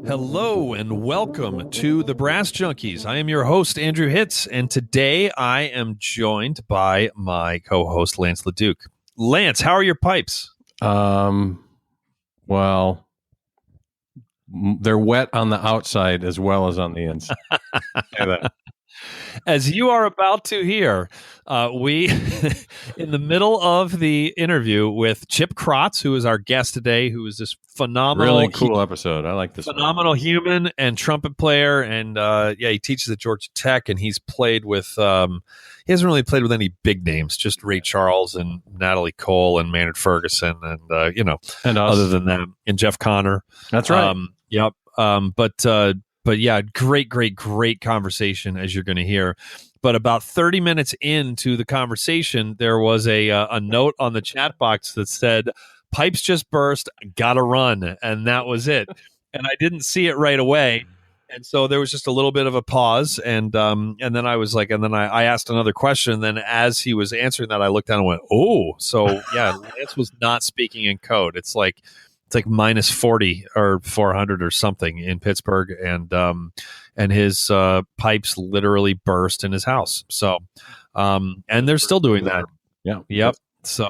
Hello and welcome to the Brass Junkies. I am your host, Andrew Hitz, and today I am joined by my co-host, Lance LaDuke. Lance, how are your pipes? Well, they're wet on the outside as well as on the inside. As you are about to hear, we, in the middle of the interview with Chip Crotts, who is our guest today, who is this phenomenal, really cool episode. I like this phenomenal human and trumpet player, and he teaches at Georgia Tech, and he's played with. He hasn't really played with any big names, just Ray Charles and Natalie Cole and Maynard Ferguson, and and us. Other than that, and Jeff Connor. That's right. Yep. But yeah, great conversation, as you're going to hear. But about 30 minutes into the conversation, there was a note on the chat box that said, "Pipes just burst, gotta run," and that was it. And I didn't see it right away, and so there was just a little bit of a pause, and then I was like, and then I asked another question. And then as he was answering that, I looked down and went, "Oh, so yeah, Lance was not speaking in code. It's like minus 40 or 400 or something in Pittsburgh, and his pipes literally burst in his house. So, and they're still doing that. Yeah. Yep. So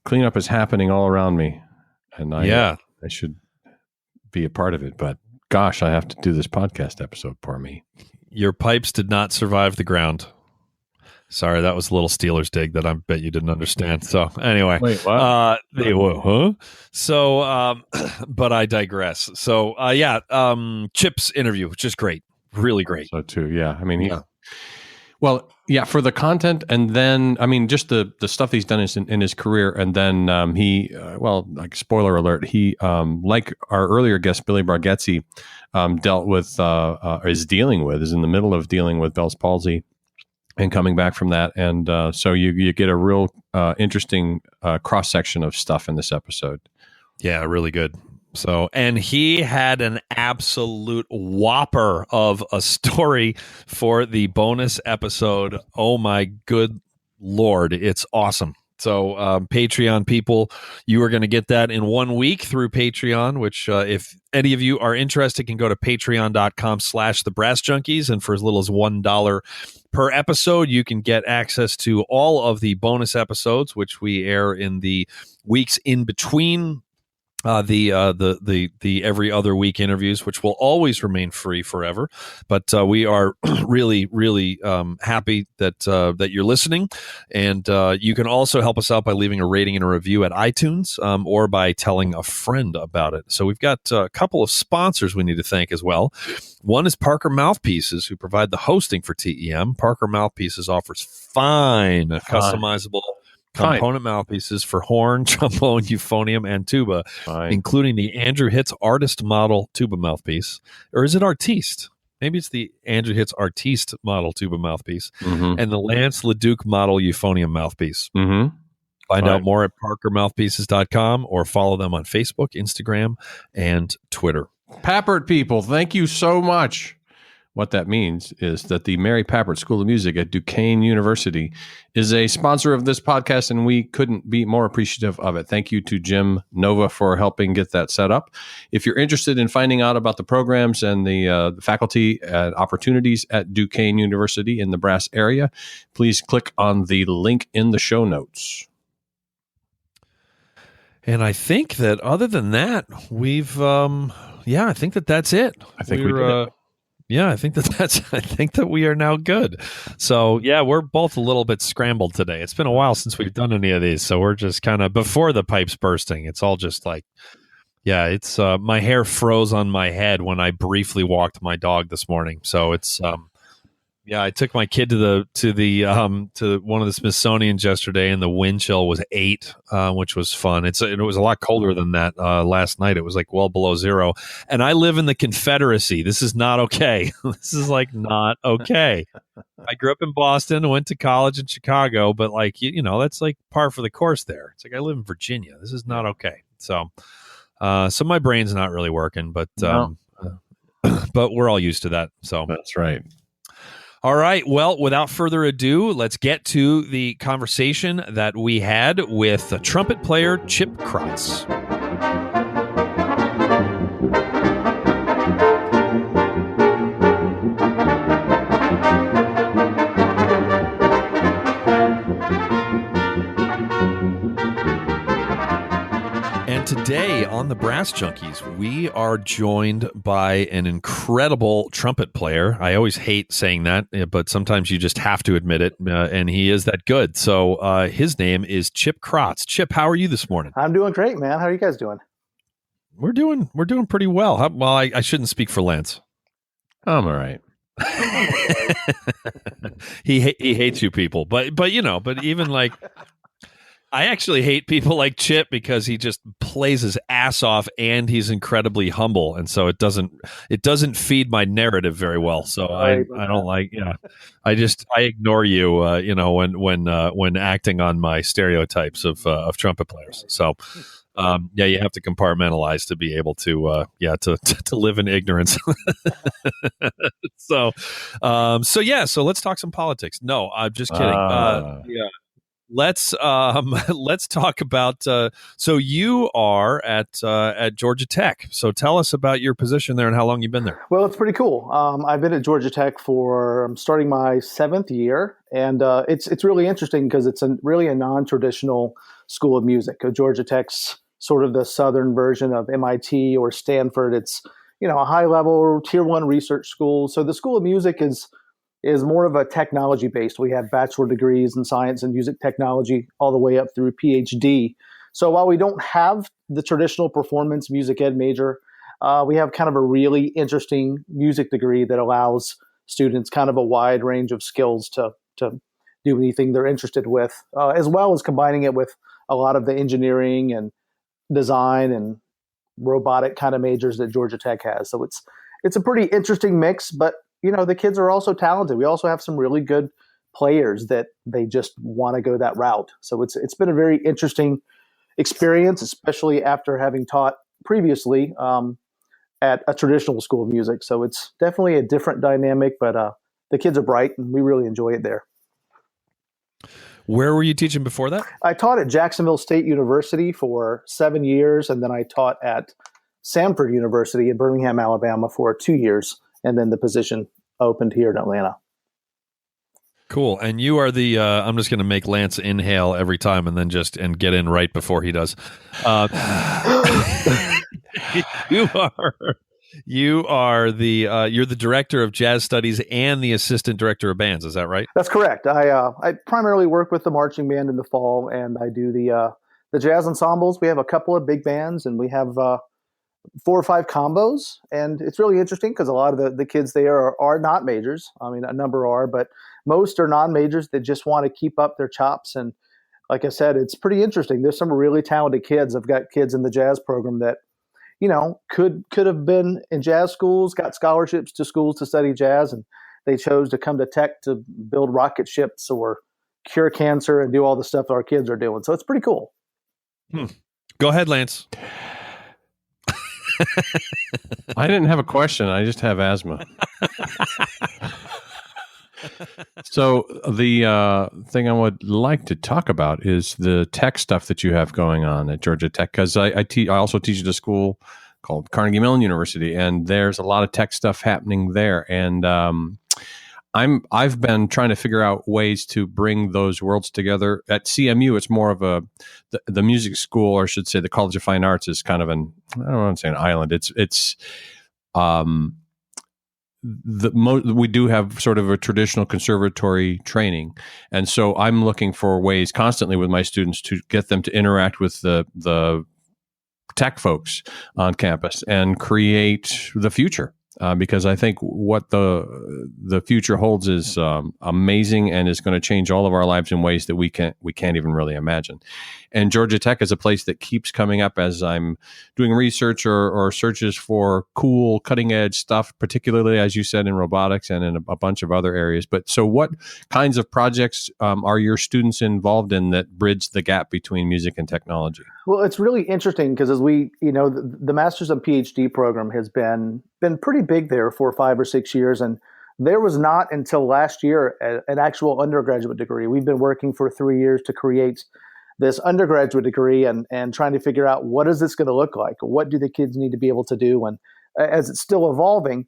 cleanup is happening all around me, and I should be a part of it. But gosh, I have to do this podcast episode. Poor me. Your pipes did not survive the ground. Sorry, that was a little Steelers dig that I bet you didn't understand. So anyway, wait, what? So, but I digress. So, Chip's interview, which is great, really great. So too, yeah. I mean, well, yeah, for the content, and then I mean, just the stuff he's done in his career, and then like spoiler alert, he like our earlier guest Billy Bargetzi, is in the middle of dealing with Bell's palsy. And coming back from that, and so you get a real interesting cross section of stuff in this episode. Yeah, really good. So, and he had an absolute whopper of a story for the bonus episode. Oh my good Lord, it's awesome. So Patreon people, you are going to get that in 1 week through Patreon, which if any of you are interested, can go to patreon.com/thebrassjunkies. And for as little as $1 per episode, you can get access to all of the bonus episodes, which we air in the weeks in between the every other week interviews, which will always remain free forever. But we are really happy that you're listening, and you can also help us out by leaving a rating and a review at iTunes, or by telling a friend about it. So we've got a couple of sponsors we need to thank as well. One is Parker Mouthpieces, who provide the hosting for TEM. Parker Mouthpieces offers fine customizable component mouthpieces for horn, trombone, euphonium, and tuba, including the Andrew Hitz Artist Model tuba mouthpiece. Or is it Artiste? Maybe it's the Andrew Hitz Artiste Model tuba mouthpiece, and the Lance LaDuke Model euphonium mouthpiece. Find out more at parkermouthpieces.com, or follow them on Facebook, Instagram, and Twitter. Pappert people, thank you so much. What that means is that the Mary Pappert School of Music at Duquesne University is a sponsor of this podcast, and we couldn't be more appreciative of it. Thank you to Jim Nova for helping get that set up. If you're interested in finding out about the programs and the faculty opportunities at Duquesne University in the brass area, please click on the link in the show notes. And I think that other than that, we've, I think that that's it. I think we did it. Yeah, I think that we are now good. So yeah, we're both a little bit scrambled today. It's been a while since we've done any of these, so we're just kind of before the pipes bursting. It's all just like, yeah, it's my hair froze on my head when I briefly walked my dog this morning. So it's I took my kid to one of the Smithsonian's yesterday, and the wind chill was 8, which was fun. It was a lot colder than that last night. It was like well below 0, and I live in the Confederacy. This is not okay. This is like not okay. I grew up in Boston, went to college in Chicago, but like that's like par for the course there. It's like I live in Virginia. This is not okay. So my brain's not really working, but but we're all used to that. So that's right. All right. Well, without further ado, let's get to the conversation that we had with the trumpet player Chip Crotts. And today on the Brass Junkies, we are joined by an incredible trumpet player. I always hate saying that, but sometimes you just have to admit it, and he is that good. So his name is Chip Crotts. Chip, how are you this morning? I'm doing great, man. How are you guys doing? We're doing pretty well. I shouldn't speak for Lance. I'm all right. He hates you people, but even like. I actually hate people like Chip because he just plays his ass off and he's incredibly humble, and so it doesn't feed my narrative very well. So I don't like I ignore you when acting on my stereotypes of trumpet players. So you have to compartmentalize to be able to to live in ignorance. So let's talk some politics. No, I'm just kidding. Let's talk about. So you are at Georgia Tech. So tell us about your position there and how long you've been there. Well, it's pretty cool. I've been at Georgia Tech I'm starting my 7th year, and it's really interesting because it's really a non-traditional school of music. Georgia Tech's sort of the southern version of MIT or Stanford. It's a high-level Tier 1 research school. So the School of Music is more of a technology based. We have bachelor degrees in science and music technology all the way up through PhD. So while we don't have the traditional performance music ed major, we have kind of a really interesting music degree that allows students kind of a wide range of skills to do anything they're interested with, as well as combining it with a lot of the engineering and design and robotic kind of majors that Georgia Tech has. So it's a pretty interesting mix, but the kids are also talented. We also have some really good players that they just want to go that route. So it's been a very interesting experience, especially after having taught previously at a traditional school of music. So it's definitely a different dynamic, but the kids are bright and we really enjoy it there. Where were you teaching before that? I taught at Jacksonville State University for 7 years, and then I taught at Samford University in Birmingham, Alabama for 2 years. And then the position opened here in Atlanta. Cool. And you are the, I'm just going to make Lance inhale every time and then and get in right before he does. You're the director of jazz studies and the assistant director of bands. Is that right? That's correct. I primarily work with the marching band in the fall, and I do the jazz ensembles. We have a couple of big bands, and we have 4 or 5 combos, and it's really interesting because a lot of the kids there are not majors. I mean, a number are, but most are non-majors that just want to keep up their chops. And like I said, it's pretty interesting. There's some really talented kids. I've got kids in the jazz program that, could have been in jazz schools, got scholarships to schools to study jazz, and they chose to come to Tech to build rocket ships or cure cancer and do all the stuff our kids are doing. So it's pretty cool. Go ahead, Lance. I didn't have a question. I just have asthma. So the thing I would like to talk about is the tech stuff that you have going on at Georgia Tech, because I also teach at a school called Carnegie Mellon University, and there's a lot of tech stuff happening there. And I've been trying to figure out ways to bring those worlds together. At CMU, it's more of the music school, or I should say the College of Fine Arts is kind of I don't want to say an island. We do have sort of a traditional conservatory training. And so I'm looking for ways constantly with my students to get them to interact with the tech folks on campus and create the future. Because I think what the future holds is amazing and is going to change all of our lives in ways that we can't even really imagine. And Georgia Tech is a place that keeps coming up as I'm doing research or searches for cool, cutting edge stuff, particularly, as you said, in robotics and in a bunch of other areas. But so what kinds of projects are your students involved in that bridge the gap between music and technology? Well, it's really interesting because as the Master's and PhD program has been pretty big there for 5 or 6 years. And There was not until last year an actual undergraduate degree. We've been working for 3 years to create this undergraduate degree and trying to figure out what is this going to look like? What do the kids need to be able to do? And as it's still evolving,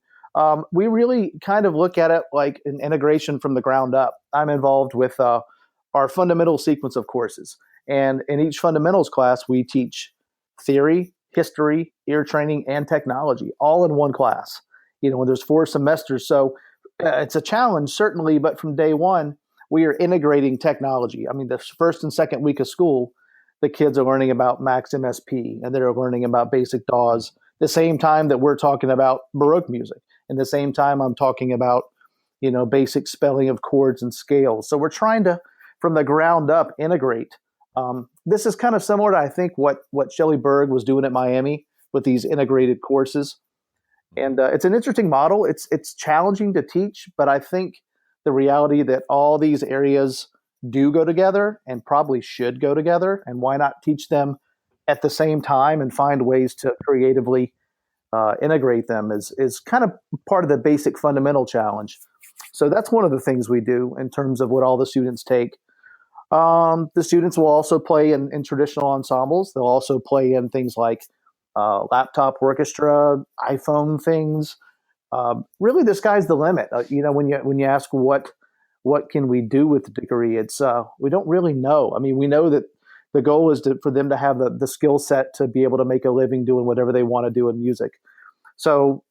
we really kind of look at it like an integration from the ground up. I'm involved with our fundamental sequence of courses. And in each fundamentals class, we teach theory, history, ear training, and technology all in one class. When there's 4 semesters. So it's a challenge, certainly, but from day one, we are integrating technology. I mean, the first and second week of school, the kids are learning about Max MSP, and they're learning about basic DAWs, the same time that we're talking about Baroque music. And the same time I'm talking about, basic spelling of chords and scales. So we're trying to, from the ground up, integrate. This is kind of similar to, I think, what Shelley Berg was doing at Miami with these integrated courses. And it's an interesting model. It's challenging to teach, but I think the reality that all these areas do go together and probably should go together, and why not teach them at the same time and find ways to creatively integrate them is kind of part of the basic fundamental challenge. So that's one of the things we do in terms of what all the students take. The students will also play in traditional ensembles. They'll also play in things like laptop orchestra, iPhone things. Really, the sky's the limit. When you ask what can we do with the degree, it's we don't really know. I mean, we know that the goal is for them to have the skill set to be able to make a living doing whatever they want to do in music. So,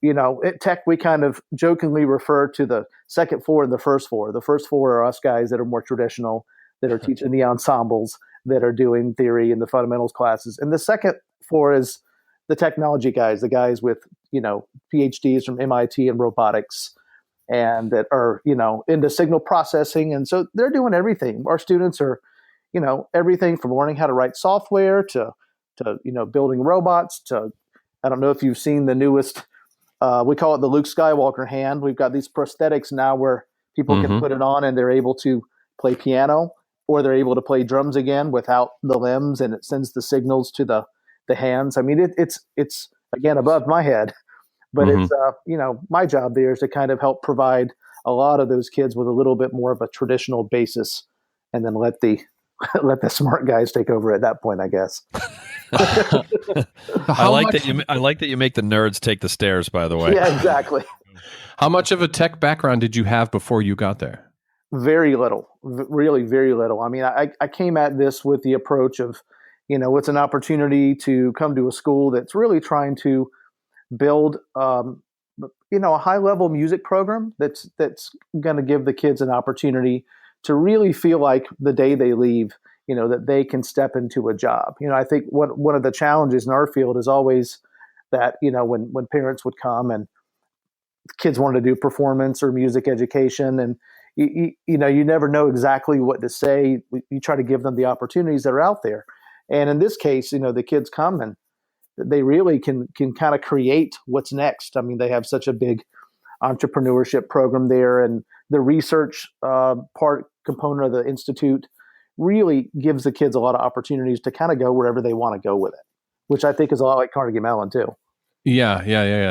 at Tech, we kind of jokingly refer to the second floor and the first floor. The first floor are us guys that are more traditional, that are teaching the ensembles, that are doing theory and the fundamentals classes. And the second floor is the technology guys, the guys with, PhDs from MIT and robotics, and that are, into signal processing. And so they're doing everything. Our students are, everything from learning how to write software to building robots to, I don't know if you've seen the newest, we call it the Luke Skywalker hand. We've got these prosthetics now where people can put it on and they're able to play piano, or they're able to play drums again without the limbs, and it sends the signals to the hands. I mean, it's again above my head, but it's my job there is to kind of help provide a lot of those kids with a little bit more of a traditional basis, and then let the smart guys take over at that point, I guess. I like that you make the nerds take the stairs, by the way. Yeah, exactly. How much of a tech background did you have before you got there? Very little, really very little. I mean, I came at this with the approach of, it's an opportunity to come to a school that's really trying to build, a high level music program that's going to give the kids an opportunity to really feel like the day they leave, that they can step into a job. I think one of the challenges in our field is always that, when parents would come and kids wanted to do performance or music education, and you never know exactly what to say. You try to give them the opportunities that are out there. And in this case, the kids come and they really can kind of create what's next. I mean, they have such a big entrepreneurship program there, and the research component of the institute really gives the kids a lot of opportunities to kind of go wherever they want to go with it, which I think is a lot like Carnegie Mellon too. Yeah,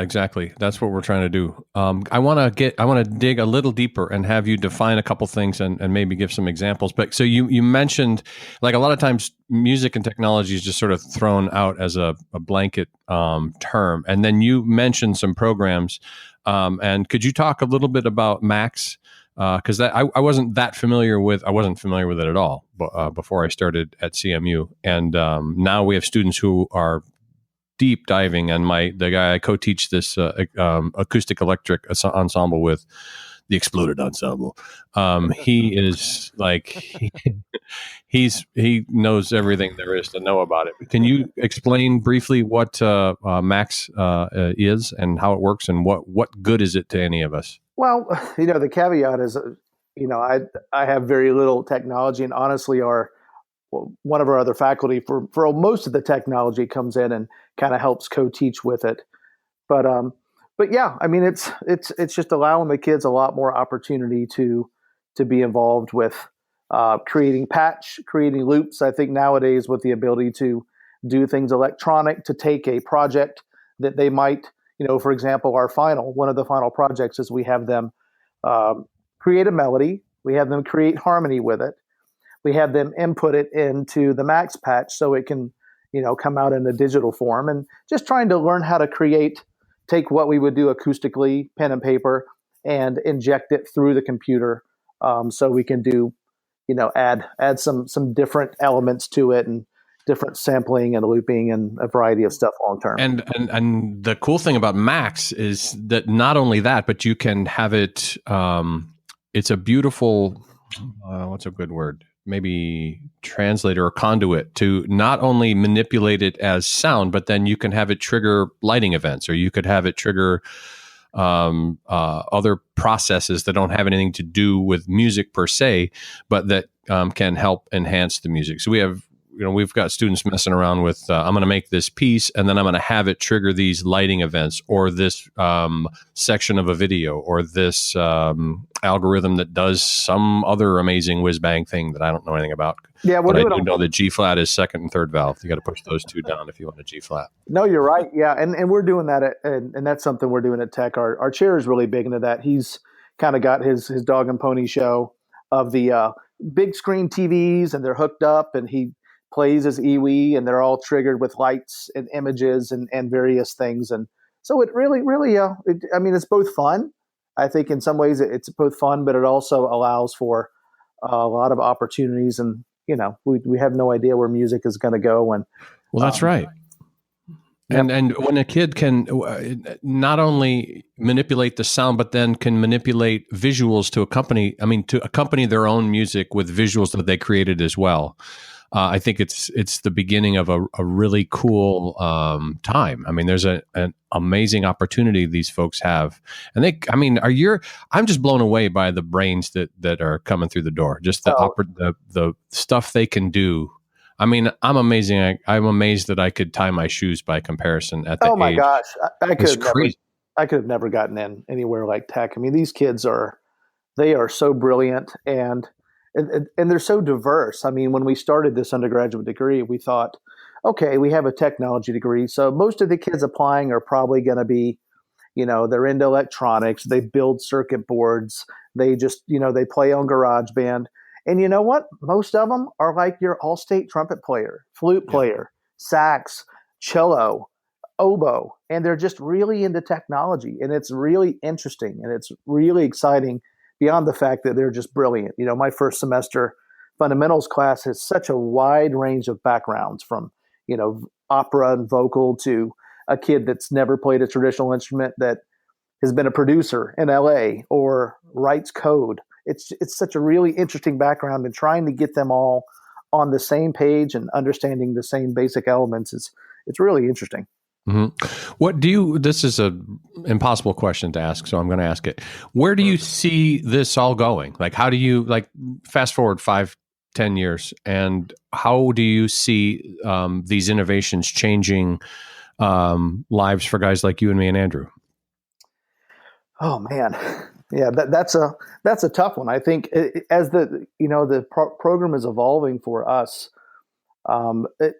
exactly. That's what we're trying to do. I want to dig a little deeper and have you define a couple things and maybe give some examples. But so you mentioned, like, a lot of times music and technology is just sort of thrown out as a blanket term, and then you mentioned some programs. And could you talk a little bit about Max? Because I wasn't familiar with it at all before I started at CMU, and now we have students who are deep diving, and the guy I co-teach this acoustic electric ensemble with, the Exploded Ensemble. He is like he knows everything there is to know about it. Can you explain briefly what Max is and how it works, and what good is it to any of us? Well, the caveat is, I have very little technology, and honestly, one of our other faculty for most of the technology comes in and kind of helps co-teach with it. But yeah, I mean, it's just allowing the kids a lot more opportunity to be involved with creating loops. I think nowadays with the ability to do things electronic, to take a project that they might, for example, one of the final projects is we have them create a melody. We have them create harmony with it. We have them input it into the Max Patch so it can, come out in a digital form, and just trying to learn how to take what we would do acoustically, pen and paper, and inject it through the computer, so we can do, add some different elements to it, and different sampling and looping and a variety of stuff long term. And the cool thing about Max is that not only that, but you can have it. It's a beautiful. What's a good word? Maybe translator or conduit to not only manipulate it as sound, but then you can have it trigger lighting events, or you could have it trigger other processes that don't have anything to do with music per se, but that can help enhance the music. So we've got students messing around with, I'm going to make this piece and then I'm going to have it trigger these lighting events, or this section of a video, or this algorithm that does some other amazing whiz bang thing that I don't know anything about. Yeah, but I do know that G flat is second and third valve. You got to push those two down if you want a G flat. No, you're right. Yeah, and we're doing that, and that's something we're doing at Tech. Our chair is really big into that. He's kind of got his dog and pony show of the big screen TVs, and they're hooked up, and he plays his EWI, and they're all triggered with lights and images and various things. And so it really, it's both fun. I think in some ways it's both fun, but it also allows for a lot of opportunities. And, we have no idea where music is going to go. And that's right. And when a kid can not only manipulate the sound, but then can manipulate visuals to accompany their own music with visuals that they created as well. I think it's the beginning of a really cool time. I mean, there's an amazing opportunity these folks have, and I'm just blown away by the brains that are coming through the door. Just the stuff they can do. I mean, I'm amazing. I'm amazed that I could tie my shoes by comparison at the age. Oh my gosh, I could have never gotten in anywhere like Tech. I mean, these kids are so brilliant, and they're so diverse. I mean, when we started this undergraduate degree, we thought, okay, we have a technology degree, so most of the kids applying are probably going to be, they're into electronics, they build circuit boards, they just, they play on GarageBand. And you know what? Most of them are like your all-state trumpet player, flute player, sax, cello, oboe, and they're just really into technology. And it's really interesting, and it's really exciting, beyond the fact that they're just brilliant. My first semester fundamentals class has such a wide range of backgrounds, from, opera and vocal to a kid that's never played a traditional instrument that has been a producer in LA or writes code. It's such a really interesting background, and trying to get them all on the same page and understanding the same basic elements it's really interesting. Mm-hmm. This is an impossible question to ask, so I'm going to ask it. Where do you see this all going? Like, how do you, fast forward 5-10 years, and how do you see these innovations changing lives for guys like you and me and Andrew? Oh man. Yeah, that's a tough one. I think as the program is evolving for us,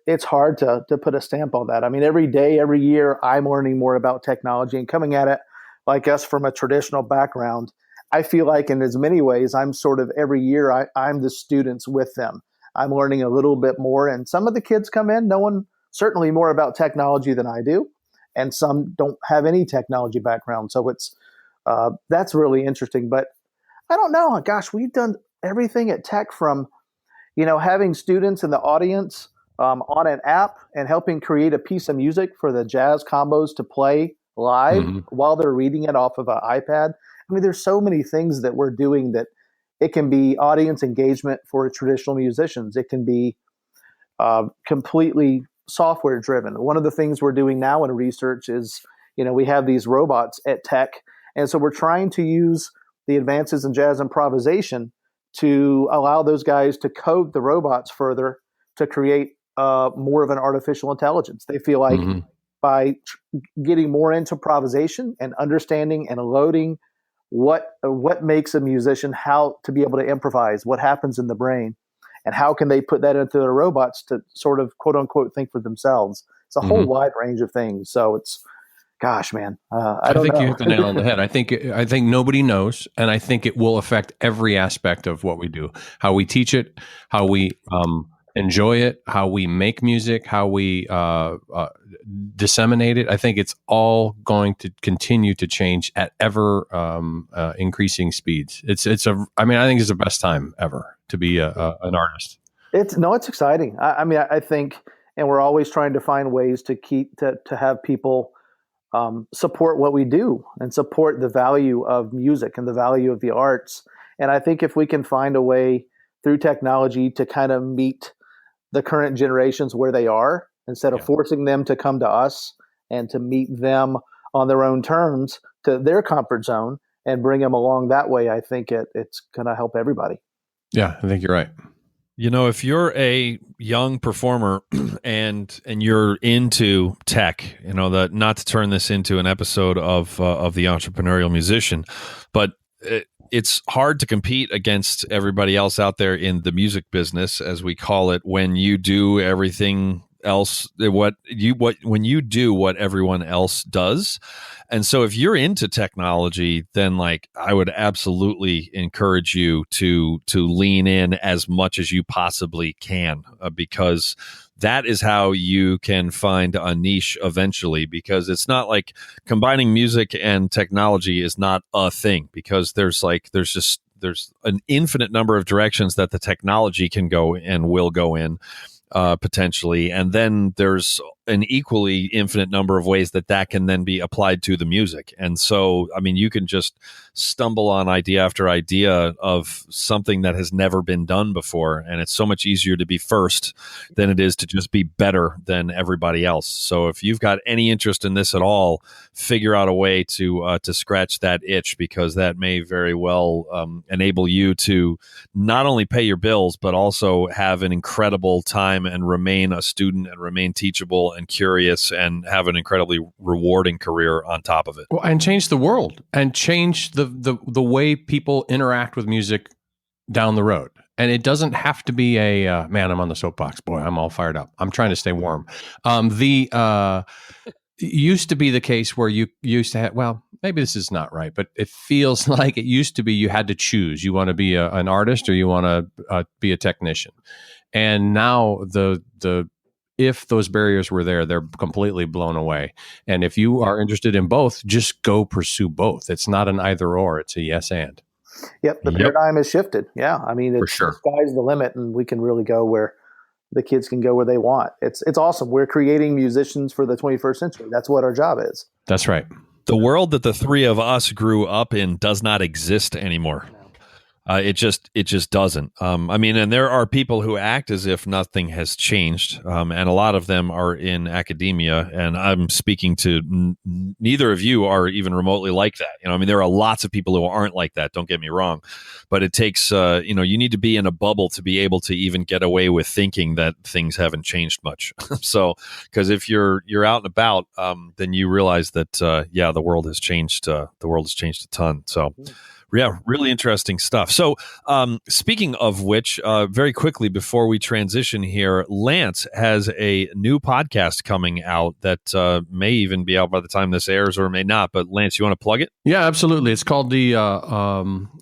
it's hard to put a stamp on that. I mean, every day, every year, I'm learning more about technology, and coming at it like us from a traditional background, I feel like in as many ways, I'm sort of every year, I'm the students with them. I'm learning a little bit more, and some of the kids come in knowing certainly more about technology than I do, and some don't have any technology background. So that's really interesting. But I don't know. Gosh, we've done everything at Tech, from having students in the audience on an app and helping create a piece of music for the jazz combos to play live while they're reading it off of an iPad. I mean, there's so many things that we're doing that it can be audience engagement for traditional musicians. It can be completely software driven. One of the things we're doing now in research is, we have these robots at Tech. And so we're trying to use the advances in jazz improvisation to allow those guys to code the robots further to create more of an artificial intelligence. They feel like by getting more into improvisation and understanding and loading what makes a musician, how to be able to improvise, what happens in the brain, and how can they put that into the robots to sort of quote unquote think for themselves. It's a whole wide range of things. So gosh, man, I don't think know. you hit the nail on the head. I think nobody knows, and I think it will affect every aspect of what we do, how we teach it, how we enjoy it, how we make music, how we disseminate it. I think it's all going to continue to change at ever increasing speeds. I think it's the best time ever to be an artist. It's exciting. I think, and we're always trying to find ways to keep to have people support what we do and support the value of music and the value of the arts. And I think if we can find a way through technology to kind of meet the current generations where they are, instead of forcing them to come to us, and to meet them on their own terms to their comfort zone and bring them along that way, I think it's going to help everybody. Yeah, I think you're right. If you're a young performer and you're into tech, not to turn this into an episode of the Entrepreneurial Musician, but it's hard to compete against everybody else out there in the music business, as we call it, when you do everything else, when you do what everyone else does. And so if you're into technology, then I would absolutely encourage you to lean in as much as you possibly can, because that is how you can find a niche eventually, because it's not like combining music and technology is not a thing, because there's an infinite number of directions that the technology can go and will go in. Potentially, and then there's an equally infinite number of ways that can then be applied to the music. And so, you can just stumble on idea after idea of something that has never been done before, and it's so much easier to be first than it is to just be better than everybody else. So if you've got any interest in this at all, figure out a way to scratch that itch, because that may very well enable you to not only pay your bills, but also have an incredible time and remain a student and remain teachable and curious and have an incredibly rewarding career on top of it. Well, and change the world and change the way people interact with music down the road. And it doesn't have to be man, I'm on the soapbox. Boy, I'm all fired up. I'm trying to stay warm. Used to be the case where you used to have, well, maybe this is not right, but it feels like it used to be you had to choose. You want to be an artist or you want to be a technician. And now if those barriers were there, they're completely blown away. And if you are interested in both, just go pursue both. It's not an either or, it's a yes and. Yep, the paradigm has shifted. Yeah, For sure. The sky's the limit, and we can really go where the kids can go where they want. It's awesome. We're creating musicians for the 21st century. That's what our job is. That's right. The world that the three of us grew up in does not exist anymore. It just doesn't. And there are people who act as if nothing has changed, and a lot of them are in academia. And I'm speaking to neither of you are even remotely like that. There are lots of people who aren't like that. Don't get me wrong, but it takes you need to be in a bubble to be able to even get away with thinking that things haven't changed much. So, because if you're out and about, then you realize that the world has changed. The world has changed a ton. So. Yeah, really interesting stuff. So speaking of which, very quickly before we transition here, Lance has a new podcast coming out that may even be out by the time this airs or may not. But Lance, you want to plug it? Yeah, absolutely. It's called the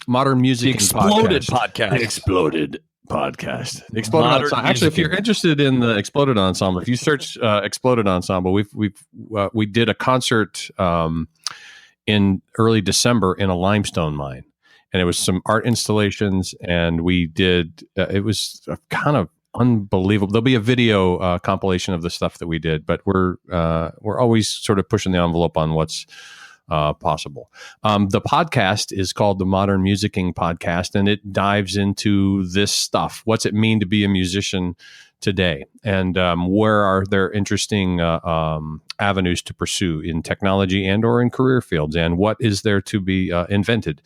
Modern Music Exploded Podcast. The Exploded Podcast. Exploded Ensemble. Actually, if you're interested in the Exploded Ensemble, if you search Exploded Ensemble, we did a concert in early December in a limestone mine, and it was some art installations, and we did it was kind of unbelievable. There'll be a video compilation of the stuff that we did, but we're always sort of pushing the envelope on what's possible. The podcast is called the Modern Musicking Podcast, and it dives into this stuff. What's it mean to be a musician today, and where are there interesting avenues to pursue in technology and or in career fields, and what is there to be invented.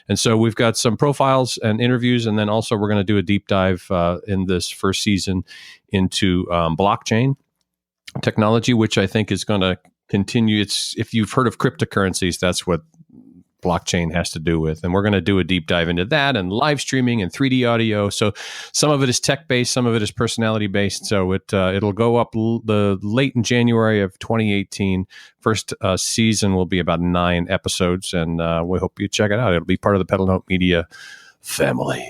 And so we've got some profiles and interviews, and then also we're going to do a deep dive in this first season into blockchain technology, which I think is going to continue. If you've heard of cryptocurrencies, that's what blockchain has to do with. And we're going to do a deep dive into that and live streaming and 3D audio. So some of it is tech-based, some of it is personality-based. So it'll go up late in January of 2018. First season will be about 9 episodes, and we hope you check it out. It'll be part of the Pedal Note Media family.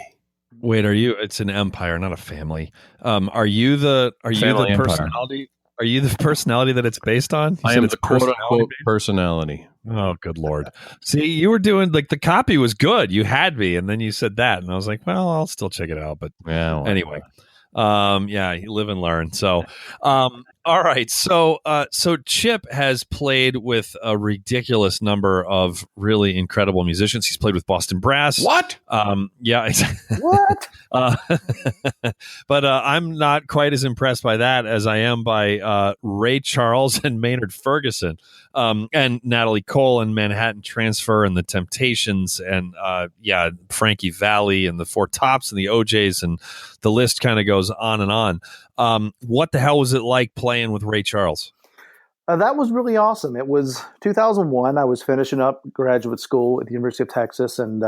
Wait, it's an empire, not a family. Are you the personality? Are you the personality that it's based on? I am the quote-unquote personality. Oh, good Lord. See, you were doing, like, the copy was good. You had me, and then you said that, and I was like, well, I'll still check it out. But anyway. You live and learn. So, all right. So Chip has played with a ridiculous number of really incredible musicians. He's played with Boston Brass. What? Yeah. What? But I'm not quite as impressed by that as I am by Ray Charles and Maynard Ferguson, and Natalie Cole and Manhattan Transfer and the Temptations and Frankie Valli and the Four Tops and the OJs, and the list kind of goes on and on. What the hell was it like playing with Ray Charles? That was really awesome. It was 2001. I was finishing up graduate school at the University of Texas, and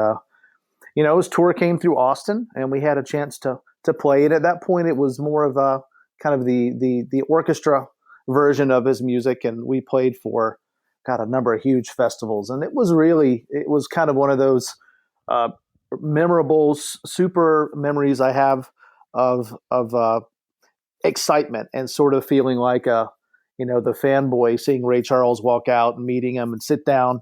his tour came through Austin, and we had a chance to play. And at that point, it was more of a kind of the orchestra version of his music, and we played for a number of huge festivals. And it was kind of one of those memorable, super memories I have of excitement and sort of feeling like the fanboy seeing Ray Charles walk out and meeting him and sit down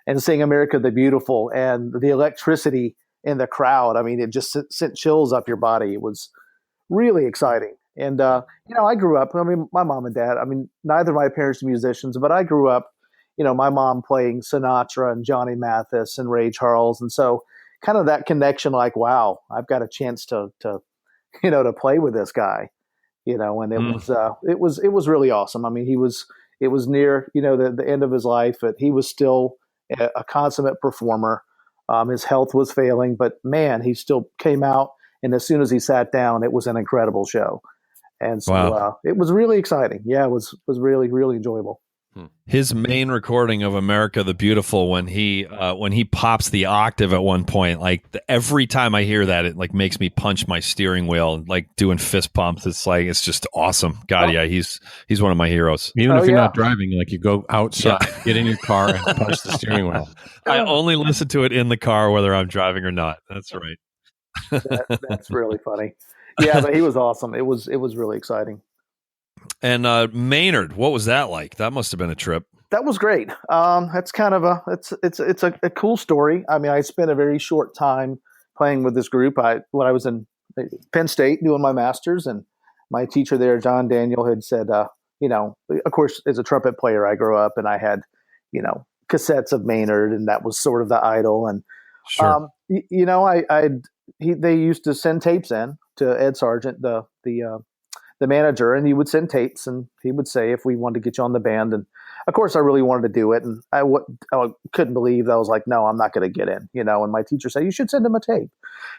and sing America the Beautiful, and the electricity in the crowd. I mean, it just sent chills up your body. It was really exciting. And, I grew up, my mom and dad, neither of my parents are musicians, but I grew up, my mom playing Sinatra and Johnny Mathis and Ray Charles. And so kind of that connection, like, wow, I've got a chance to play with this guy, and it was really awesome. It was near, the end of his life, but he was still a consummate performer. His health was failing, but man, he still came out. And as soon as he sat down, it was an incredible show. And so it was really exciting. Yeah, it was really, really enjoyable. His main recording of America the Beautiful, when he pops the octave at one point, like every time I hear that, it like makes me punch my steering wheel, like doing fist pumps. It's just awesome. God, yeah, he's one of my heroes. Even if you're not driving, like you go outside, get in your car and punch the steering wheel. I only listen to it in the car, whether I'm driving or not. That's right. That's really funny. Yeah, but he was awesome. It was really exciting. And Maynard, what was that like? That must have been a trip. That was great. That's kind of it's a cool story. I spent a very short time playing with this group. When I was in Penn State doing my master's, and my teacher there, John Daniel, had said, of course, as a trumpet player, I grew up and I had, cassettes of Maynard, and that was sort of the idol. And sure. They used to send tapes in to Ed Sargent, the manager, and he would send tapes, and he would say if we wanted to get you on the band. And of course, I really wanted to do it, and I couldn't believe that. I was like, no, I'm not going to get in, And my teacher said, you should send him a tape.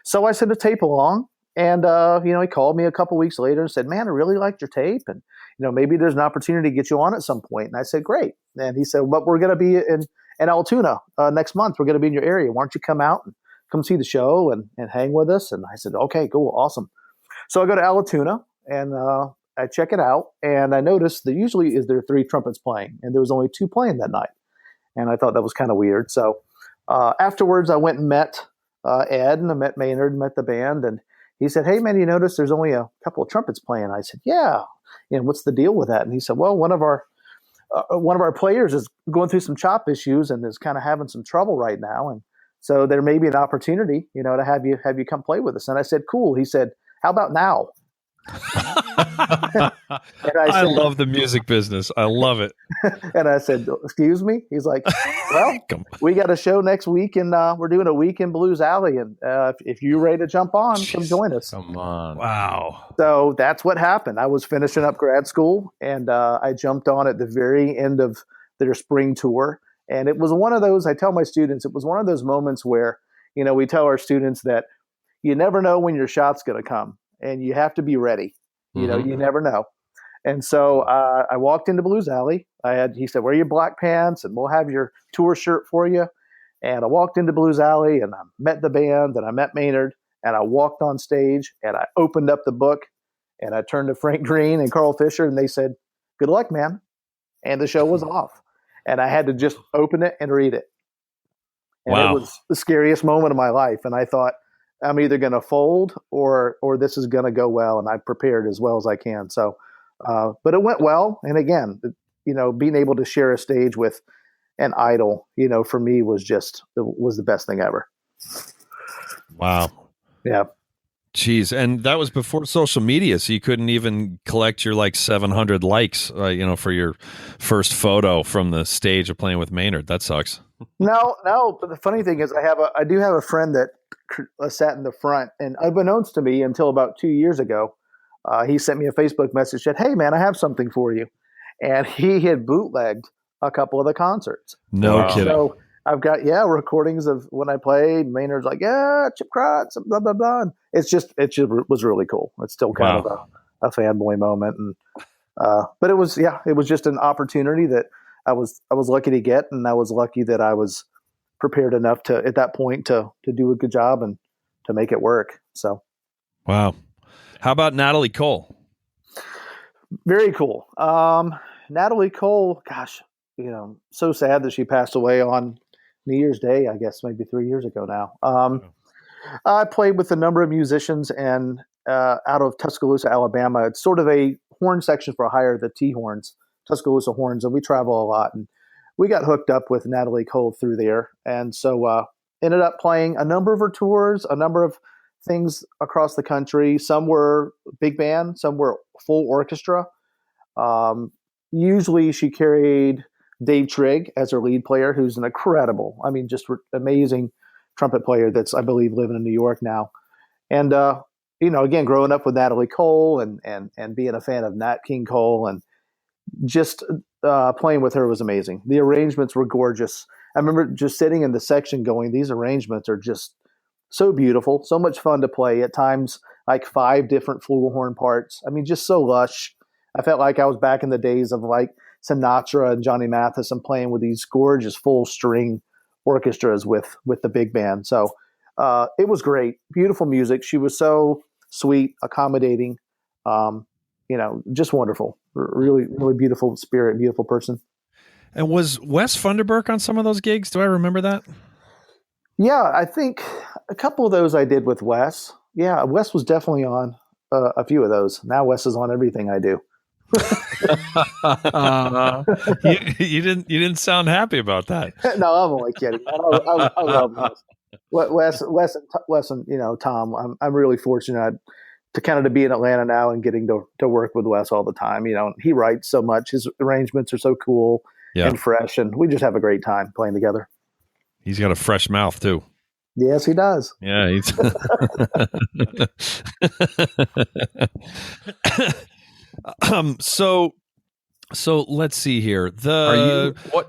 So I sent a tape along, and he called me a couple weeks later and said, man, I really liked your tape, and maybe there's an opportunity to get you on at some point. And I said, great. And he said, but we're going to be in Altoona next month. We're going to be in your area. Why don't you come out and come see the show and hang with us? And I said, okay, cool, awesome. So I go to Altoona, and I check it out, and I noticed that usually there are 3 trumpets playing, and there was only 2 playing that night. And I thought that was kind of weird. So afterwards, I went and met Ed, and I met Maynard, and met the band, and he said, hey, man, you notice there's only a couple of trumpets playing? I said, yeah. And what's the deal with that? And he said, well, one of our players is going through some chop issues and is kind of having some trouble right now, and so there may be an opportunity, to have you come play with us. And I said, cool. He said, how about now? And I love the music business. I love it. And I said, excuse me? He's like, well, we got a show next week, and we're doing a week in Blues Alley. And if you're ready to jump on, come join us. Come on. Wow. So that's what happened. I was finishing up grad school, and I jumped on at the very end of their spring tour. And it was one of those, I tell my students, it was one of those moments where, we tell our students that you never know when your shot's going to come, and you have to be ready. You never know. And so I walked into Blues Alley. He said, wear your black pants, and we'll have your tour shirt for you. And I walked into Blues Alley and I met the band and I met Maynard and I walked on stage and I opened up the book and I turned to Frank Green and Carl Fisher and they said, "Good luck, man." And the show was off. And I had to just open it and read it. And Wow. It was the scariest moment of my life. And I thought, I'm either going to fold or this is going to go well. And I prepared as well as I can. So, but it went well. And again, being able to share a stage with an idol, for me was the best thing ever. Wow. Yeah. Jeez. And that was before social media. So you couldn't even collect your 700 likes, for your first photo from the stage of playing with Maynard. That sucks. No. But the funny thing is I do have a friend that sat in the front, and unbeknownst to me until about 2 years ago, he sent me a Facebook message, said, "Hey man, I have something for you." And he had bootlegged a couple of the concerts. No kidding. So I've got, recordings of when I played. Maynard's like, "Yeah, Chip Crotts, blah, blah, blah." And it just was really cool. It's still kind of a fanboy moment. And, but it was just an opportunity that I was lucky to get. And I was lucky that I was prepared enough to, at that point, to do a good job and to make it work. So. Wow. How about Natalie Cole? Very cool. Natalie Cole, gosh, so sad that she passed away on New Year's Day, I guess maybe 3 years ago now. I played with a number of musicians and out of Tuscaloosa, Alabama. It's sort of a horn section for hire, the T-horns, Tuscaloosa horns, and we travel a lot. And we got hooked up with Natalie Cole through there. And so ended up playing a number of her tours, a number of things across the country. Some were big band, some were full orchestra. Usually she carried Dave Trigg as her lead player, who's an incredible, just amazing trumpet player that's, I believe, living in New York now. And, again, growing up with Natalie Cole and being a fan of Nat King Cole and just playing with her was amazing. The arrangements were gorgeous. I remember just sitting in the section going, these arrangements are just so beautiful, so much fun to play. At times, 5 different flugelhorn parts. Just so lush. I felt like I was back in the days of Sinatra and Johnny Mathis and playing with these gorgeous full string orchestras with the big band. So it was great. Beautiful music. She was so sweet, accommodating, just wonderful. Really, really beautiful spirit, beautiful person. And was Wes Funderburk on some of those gigs? Do I remember that? Yeah, I think a couple of those I did with Wes. Yeah, Wes was definitely on a few of those. Now Wes is on everything I do. You didn't sound happy about that. No, I'm only kidding. I love Wes. Wes and Tom. I'm really fortunate to be in Atlanta now and getting to work with Wes all the time. He writes so much. His arrangements are so cool and fresh, and we just have a great time playing together. He's got a fresh mouth too. Yes, he does. Yeah, he's So let's see here.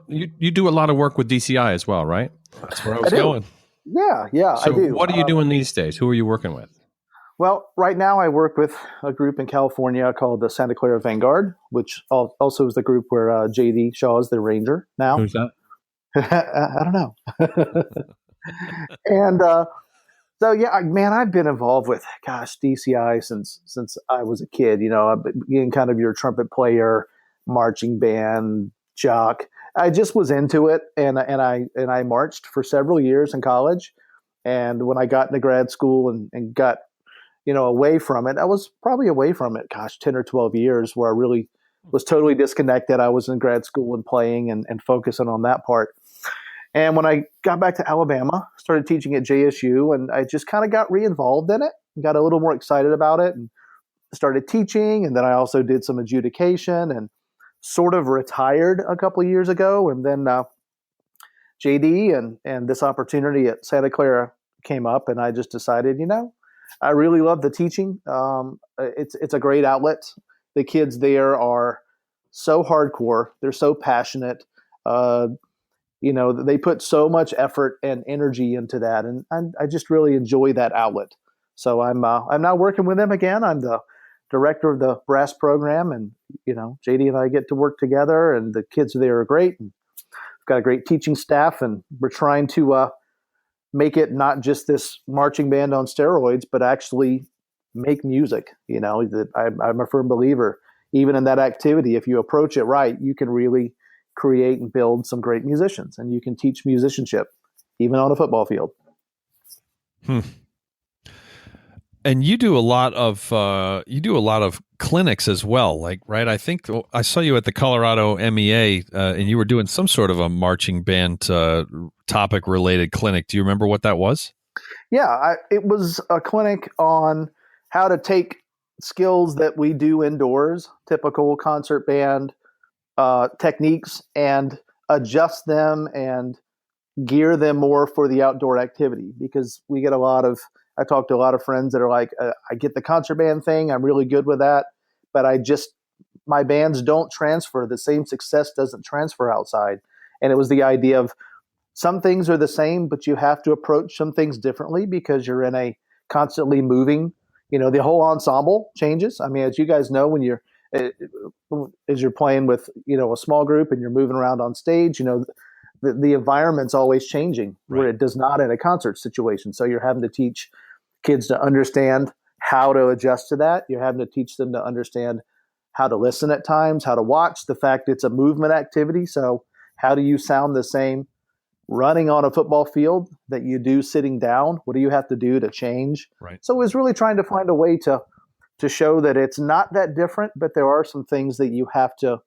You do a lot of work with DCI as well, right? That's where I was going. Yeah, so I do. What are you doing these days? Who are you working with? Well, right now I work with a group in California called the Santa Clara Vanguard, which also is the group where JD Shaw is the arranger now. Who's that? I don't know. And so, yeah, man, I've been involved with, DCI since I was a kid. Being kind of your trumpet player, marching band, jock. I just was into it, and I marched for several years in college. And when I got into grad school and got, away from it, I was probably away from it, 10 or 12 years where I really was totally disconnected. I was in grad school and playing and focusing on that part. And when I got back to Alabama, started teaching at JSU, and I just kind of got re-involved in it, got a little more excited about it, and started teaching. And then I also did some adjudication and sort of retired a couple of years ago. And then JD and this opportunity at Santa Clara came up, and I just decided, I really love the teaching. It's a great outlet. The kids there are so hardcore. They're so passionate. They put so much effort and energy into that, and I just really enjoy that outlet. So I'm now working with them again. I'm the director of the brass program, and JD and I get to work together, and the kids there are great. And got a great teaching staff, and we're trying to make it not just this marching band on steroids, but actually make music. I'm a firm believer, even in that activity, if you approach it right, you can really create and build some great musicians, and you can teach musicianship even on a football field. And you do a lot of clinics as well, right? I think I saw you at the Colorado MEA, and you were doing some sort of a marching band topic related clinic. Do you remember what that was? Yeah, it was a clinic on how to take skills that we do indoors, typical concert band techniques, and adjust them and gear them more for the outdoor activity. Because I talk to a lot of friends that are like, I get the concert band thing, I'm really good with that, but my bands don't transfer. The same success doesn't transfer outside. And it was the idea of some things are the same, but you have to approach some things differently because you're in a constantly moving, the whole ensemble changes. I mean, as you guys know, when as you're playing with, a small group and you're moving around on stage, the environment's always changing, right, where it does not in a concert situation. So you're having to teach kids to understand how to adjust to that. You're having to teach them to understand how to listen at times, how to watch the fact it's a movement activity. So how do you sound the same running on a football field that you do sitting down? What do you have to do to change? Right. So it was really trying to find a way to show that it's not that different, but there are some things that you have to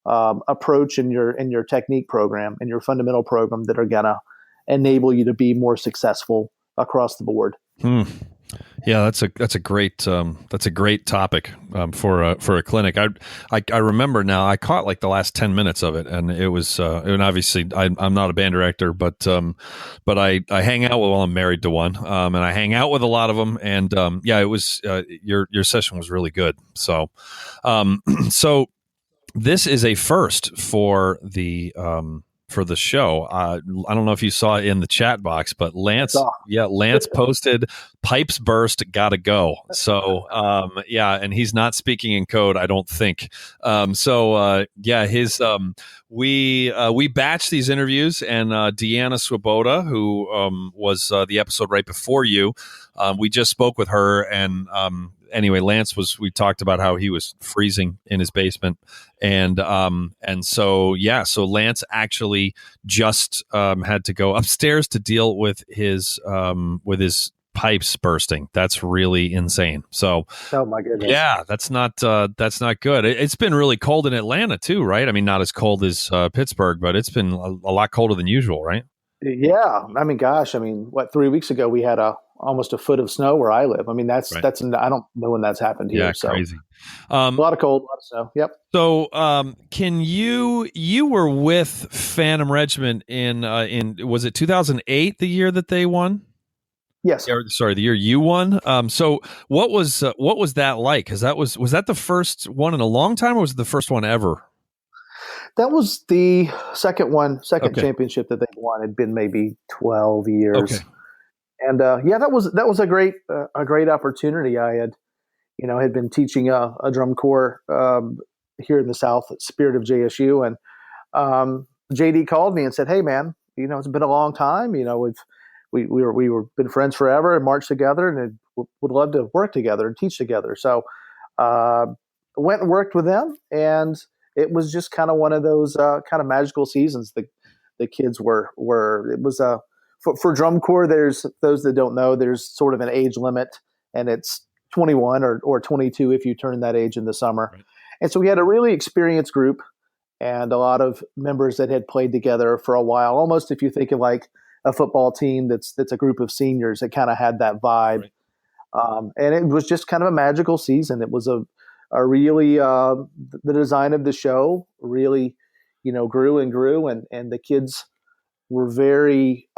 approach in your technique program and your fundamental program that are gonna enable you to be more successful across the board. Yeah, that's a great topic for a clinic. I remember now. I caught like the last 10 minutes of it, and it was and obviously I'm not a band director, but I hang out with, well, I'm married to one, and I hang out with a lot of them, and yeah, it was your session was really good. So so this is a first for the show. I don't know if you saw it in the chat box, but Lance posted pipes burst, gotta go. So, and he's not speaking in code, I don't think. We batched these interviews, and Deanna Swoboda, who was the episode right before you, we just spoke with her, and anyway, we talked about how he was freezing in his basement, and so Lance actually just had to go upstairs to deal with his pipes bursting. That's really insane. So, oh my goodness, yeah, that's not good. It's been really cold in Atlanta too, right? I mean, not as cold as Pittsburgh, but it's been a lot colder than usual, right? Yeah, I mean, gosh, 3 weeks ago we had almost a foot of snow where I live. I mean, that's I don't know when that's happened here. Yeah, so crazy. A lot of cold, a lot of snow. Yep. So, can you were with Phantom Regiment in was it 2008, the year that they won? Yes. Sorry, the year you won. So what was that like? Because was that the first one in a long time, or was it the first one ever? That was the second Okay. championship that they won. Had been maybe 12 years. Okay. And that was a great opportunity. I had been teaching a drum corps here in the South at Spirit of JSU, and JD called me and said, "Hey man, it's been a long time. We were been friends forever and marched together, and would love to work together and teach together." So went and worked with them, and it was just kind of one of those kind of magical seasons. The kids were it was for drum corps. There's those that don't know. There's sort of an age limit, and it's 21 or 22 if you turn that age in the summer. Right. And so we had a really experienced group and a lot of members that had played together for a while. Almost if you think of like a football team that's a group of seniors, it kind of had that vibe. Right. And it was just kind of a magical season. It was a really the design of the show really grew and grew, and the kids were very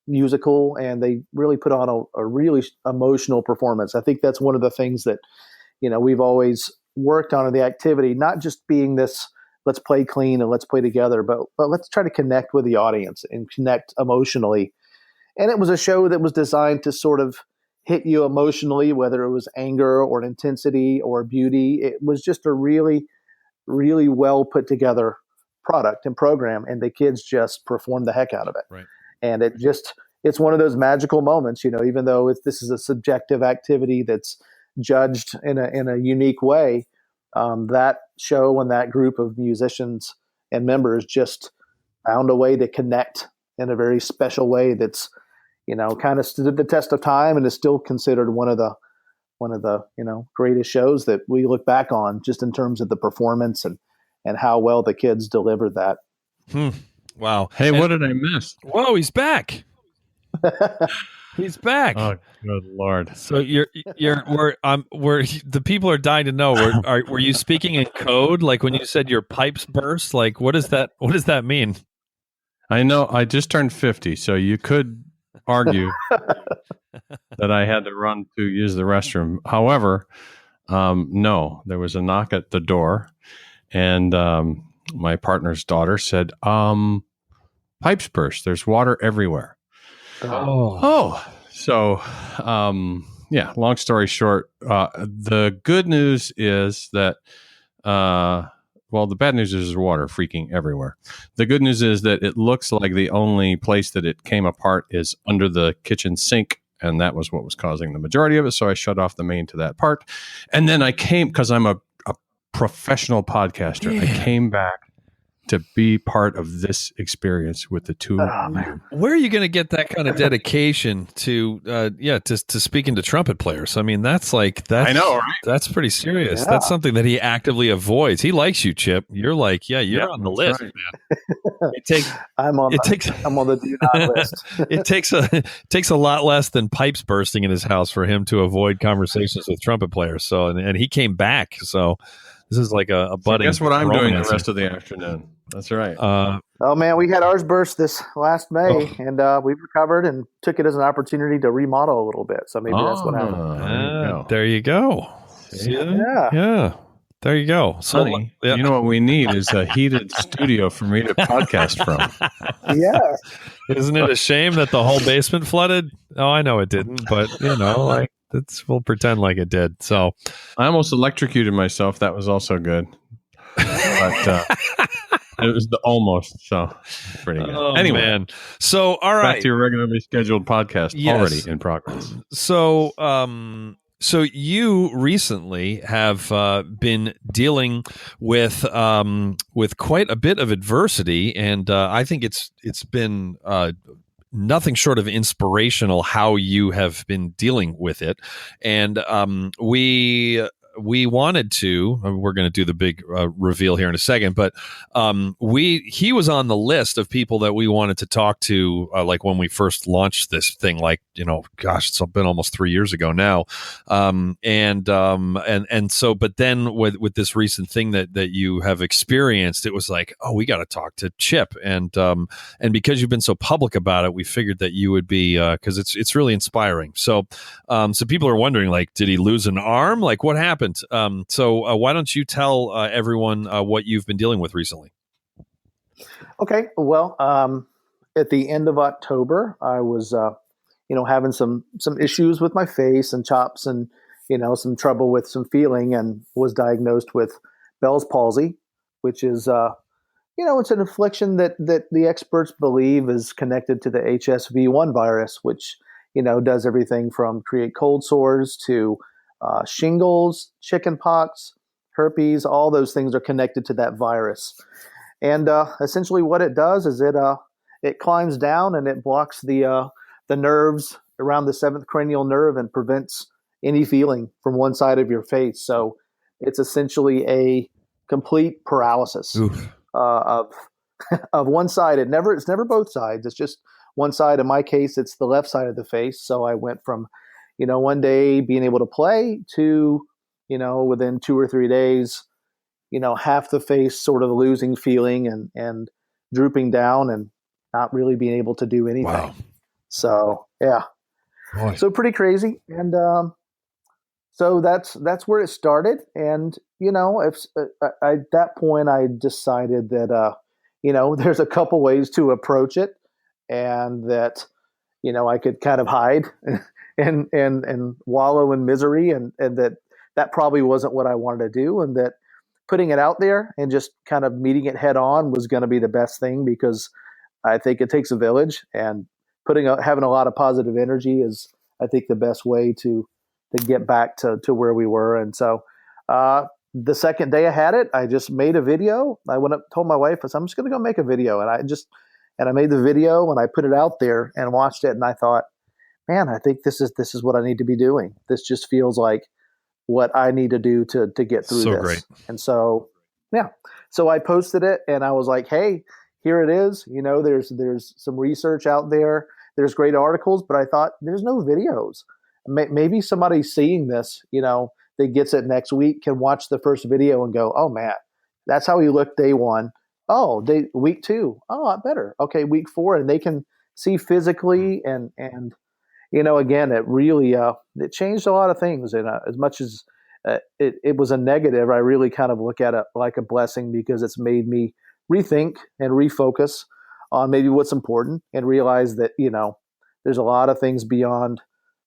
musical, and they really put on a really emotional performance. I think that's one of the things that we've always worked on in the activity, not just being this let's play clean and let's play together, but let's try to connect with the audience and connect emotionally. And it was a show that was designed to sort of hit you emotionally, whether it was anger or intensity or beauty. It was just a really, really well put together product and program, and the kids just perform the heck out of it. Right. And it's one of those magical moments, even though this is a subjective activity that's judged in a unique way. That show and that group of musicians and members just found a way to connect in a very special way that's, kind of stood the test of time and is still considered one of the greatest shows that we look back on, just in terms of the performance and how well the kids delivered that. Wow. Hey, what did I miss? Whoa, he's back. He's back. Oh, good Lord. So we're the people are dying to know. Were you speaking in code? Like when you said your pipes burst? Like what does that mean? I know I just turned 50, so you could argue that I had to run to use the restroom. However, no, there was a knock at the door, and my partner's daughter said, "Pipes burst. There's water everywhere." So, long story short, the good news is that, the bad news is there's water freaking everywhere. The good news is that it looks like the only place that it came apart is under the kitchen sink, and that was what was causing the majority of it. So I shut off the main to that part. And then I came, because I'm a professional podcaster, I came back to be part of this experience with the two of you. Where are you going to get that kind of dedication to speaking to trumpet players? I mean, that's I know, right? That's pretty serious. Yeah. That's something that he actively avoids. He likes you, Chip. You're like, you're on the list, right. man. I'm on the do not list. It takes a lot less than pipes bursting in his house for him to avoid conversations with trumpet players. So, and he came back. So this is like a budding. Guess what I'm doing the romance. rest of the afternoon? That's right. Oh man, we had ours burst this last May, and we recovered and took it as an opportunity to remodel a little bit. So maybe that's what happened. There you go. Yeah. There you go. So, Sonny, you know what we need is a heated studio for me to podcast from. Yeah. Isn't it a shame that the whole basement flooded? Oh, I know it didn't, but we'll pretend like it did. So I almost electrocuted myself. That was also good. But it was the almost, so pretty good. Oh, anyway, man. So all right, back to your regularly scheduled podcast. Yes. Already in progress. So you recently have been dealing with quite a bit of adversity, and I think it's been nothing short of inspirational how you have been dealing with it. And we wanted to, we're going to do the big reveal here in a second, but he was on the list of people that we wanted to talk to, like when we first launched this thing, like, it's been almost 3 years ago now. And so, but then with this recent thing that you have experienced, it was like, oh, we got to talk to Chip. And because you've been so public about it, we figured that you would be, cause it's really inspiring. So people are wondering, like, did he lose an arm? Like what happened? So why don't you tell everyone what you've been dealing with recently? Okay. Well, at the end of October, I was, having some issues with my face and chops and, some trouble with some feeling, and was diagnosed with Bell's palsy, which is, it's an affliction that the experts believe is connected to the HSV1 virus, which, does everything from create cold sores to shingles, chickenpox, herpes. All those things are connected to that virus. And essentially what it does is it climbs down and it blocks the nerves around the seventh cranial nerve and prevents any feeling from one side of your face. So it's essentially a complete paralysis of one side. It's never both sides. It's just one side. In my case, it's the left side of the face. So I went from one day being able to play to, within 2 or 3 days, half the face sort of losing feeling and drooping down and not really being able to do anything. Wow. So, yeah. Boy. So pretty crazy. And so that's where it started. And, at that point I decided that, there's a couple ways to approach it, and that, I could kind of hide and wallow in misery, and that probably wasn't what I wanted to do, and that putting it out there and just kind of meeting it head on was going to be the best thing, because I think it takes a village, and having a lot of positive energy is, I think, the best way to get back to where we were. And so the second day I had it, I just made a video. I went up, told my wife, I said, I'm just going to go make a video. And I made the video and I put it out there and watched it. And I thought, man, I think this is what I need to be doing. This just feels like what I need to do to get through this. Great. And so, yeah. So I posted it and I was like, hey, here it is. There's some research out there. There's great articles, but I thought there's no videos. Maybe somebody seeing this, that gets it next week can watch the first video and go, oh man, that's how he looked day one. Oh, week two. Oh, I better. Okay. Week four. And they can see physically and again, it really, it changed a lot of things. And as much as it was a negative, I really kind of look at it like a blessing, because it's made me rethink and refocus on maybe what's important, and realize that, there's a lot of things beyond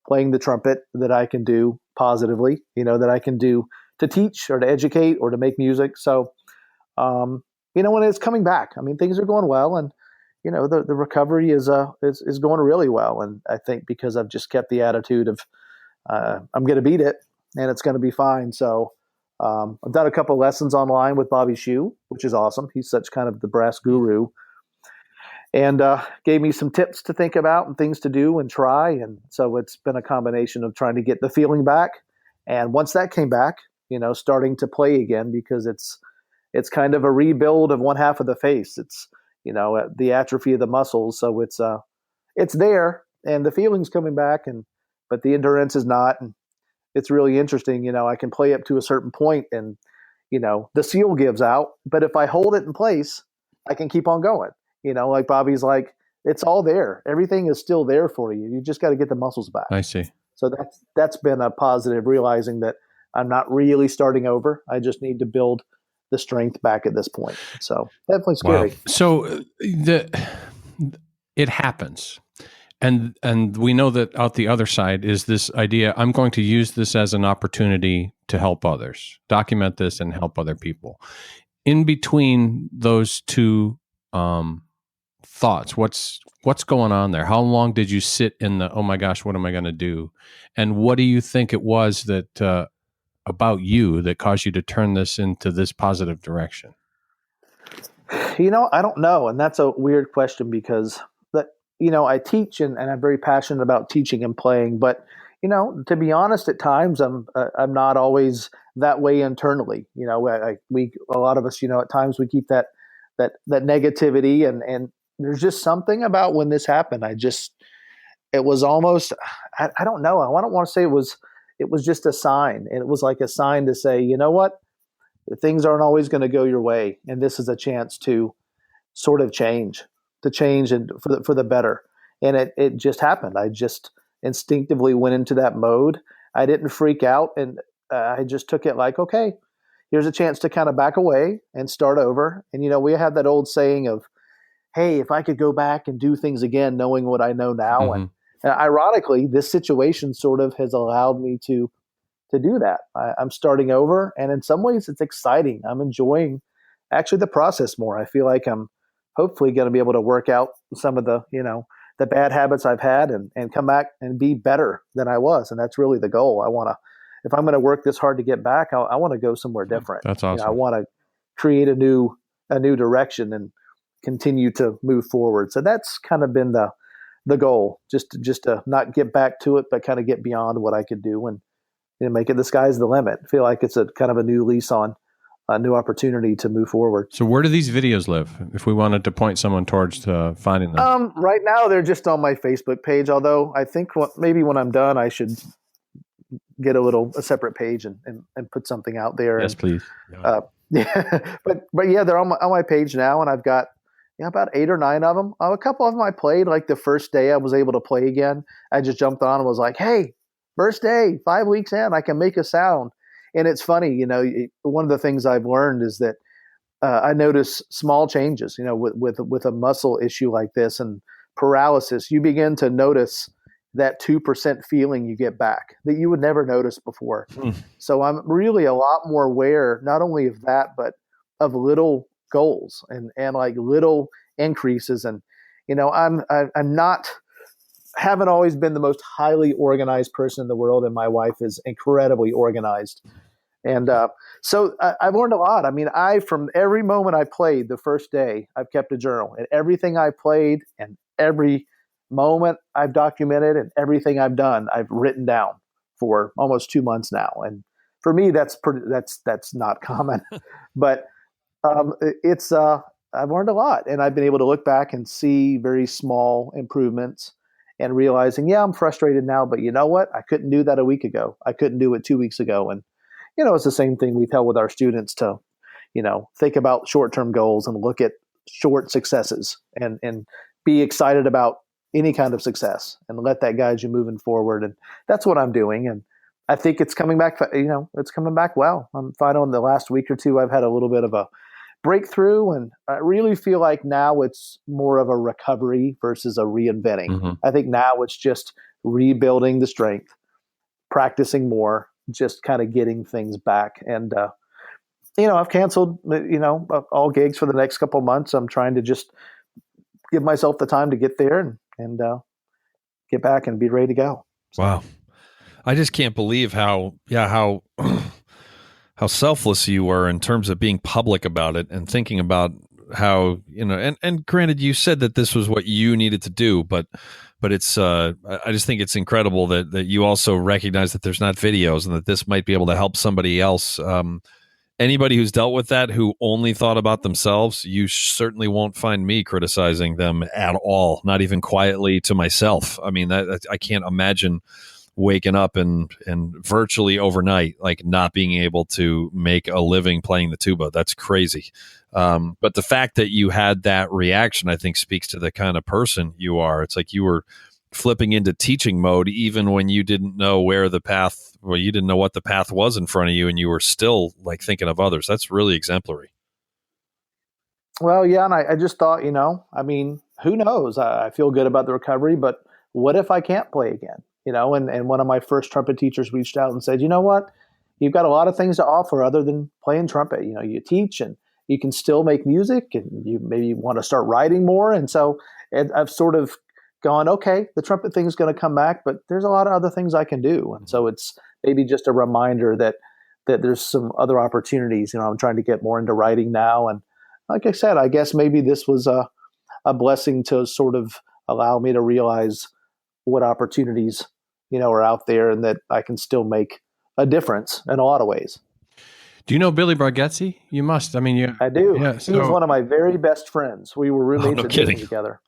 playing the trumpet that I can do positively, that I can do to teach or to educate or to make music. So, when it's coming back, I mean, things are going well, and, the recovery is going really well. And I think because I've just kept the attitude of, I'm going to beat it and it's going to be fine. So, I've done a couple lessons online with Bobby Shue, which is awesome. He's such kind of the brass guru, and gave me some tips to think about and things to do and try. And so it's been a combination of trying to get the feeling back. And once that came back, starting to play again, because it's kind of a rebuild of one half of the face. It's, the atrophy of the muscles. So it's there, and the feeling's coming back, but the endurance is not. And it's really interesting. I can play up to a certain point and, the seal gives out, but if I hold it in place, I can keep on going. Like Bobby's like, it's all there. Everything is still there for you. You just got to get the muscles back. I see. So that's been a positive, realizing that I'm not really starting over. I just need to build the strength back at this point. So definitely scary. Wow. So it happens. And we know that out the other side is this idea, I'm going to use this as an opportunity to help others, document this and help other people. In between those two thoughts, what's going on there? How long did you sit in the, oh my gosh, what am I going to do? And what do you think it was that about you that caused you to turn this into this positive direction? I don't know. And that's a weird question, because I teach and I'm very passionate about teaching and playing, but to be honest, at times I'm not always that way internally. A lot of us, at times we keep that negativity, and there's just something about when this happened. It was almost, I don't know. I don't want to say it was just a sign. And it was like a sign to say, you know what, things aren't always going to go your way. And this is a chance to sort of change and for the better. And it just happened. I just instinctively went into that mode. I didn't freak out, and I just took it like, okay, here's a chance to kind of back away and start over. And, we have that old saying of, hey, if I could go back and do things again, knowing what I know now. Mm-hmm. And ironically, this situation sort of has allowed me to do that. I'm starting over. And in some ways it's exciting. I'm enjoying actually the process more. I feel like I'm hopefully going to be able to work out some of the, the bad habits I've had and come back and be better than I was. And that's really the goal. If I'm going to work this hard to get back, I want to go somewhere different. That's awesome. I want to create a new direction and continue to move forward. So that's kind of been the goal, just to not get back to it, but kind of get beyond what I could do and make it the sky's the limit. I feel like it's a kind of a new lease on a new opportunity to move forward. So where do these videos live? If we wanted to point someone towards finding them, right now they're just on my Facebook page. Although I think maybe when I'm done, I should get a separate page and put something out there. Yes, please. Yeah, but yeah, they're on my page now, and I've got about 8 or 9 of them. A couple of them I played like the first day I was able to play again. I just jumped on and was like, "Hey, first day, 5 weeks in, I can make a sound." And it's funny, one of the things I've learned is that I notice small changes. With a muscle issue like this and paralysis, you begin to notice that 2% feeling you get back that you would never notice before. So I'm really a lot more aware, not only of that, but of little goals and like little increases. And, I'm not, haven't always been the most highly organized person in the world. And my wife is incredibly organized. And so I've learned a lot. I mean, from every moment I played the first day, I've kept a journal, and everything I played and every moment I've documented and everything I've done, I've written down for almost 2 months now. And for me, that's not common, but I've learned a lot, and I've been able to look back and see very small improvements and realizing, I'm frustrated now, but you know what? I couldn't do that a week ago. I couldn't do it 2 weeks ago. And, it's the same thing we tell with our students to, think about short-term goals and look at short successes and be excited about any kind of success and let that guide you moving forward. And that's what I'm doing. And I think it's coming back, it's coming back well. I'm finding in the last week or two, I've had a little bit of a breakthrough, and I really feel like now it's more of a recovery versus a reinventing. Mm-hmm. I think now it's just rebuilding the strength, practicing more, just kind of getting things back. And, I've canceled, all gigs for the next couple of months. I'm trying to just give myself the time to get there and get back and be ready to go. So. Wow. I just can't believe how selfless you were in terms of being public about it and thinking about how, and granted, you said that this was what you needed to do, but it's, I just think it's incredible that you also recognize that there's not videos and that this might be able to help somebody else. Anybody who's dealt with that, who only thought about themselves, you certainly won't find me criticizing them at all, not even quietly to myself. I mean, I can't imagine waking up and virtually overnight, like not being able to make a living playing the tuba. That's crazy. But the fact that you had that reaction, I think, speaks to the kind of person you are. It's like you were flipping into teaching mode even when you didn't know you didn't know what the path was in front of you, and you were still like thinking of others. That's really exemplary. Well, yeah. And I just thought, I mean, who knows? I feel good about the recovery, but what if I can't play again? And one of my first trumpet teachers reached out and said, you know what? You've got a lot of things to offer other than playing trumpet. You teach and you can still make music, and you maybe want to start writing more. And so I've sort of gone, okay, the trumpet thing is going to come back, but there's a lot of other things I can do. And so it's maybe just a reminder that there's some other opportunities. I'm trying to get more into writing now. And like I said, I guess maybe this was a blessing to sort of allow me to realize what opportunities, are out there, and that I can still make a difference in a lot of ways. Do you know Billy Bargetzi? You must. I mean, I do. Yeah, he was one of my very best friends. We were roommates at Disney together.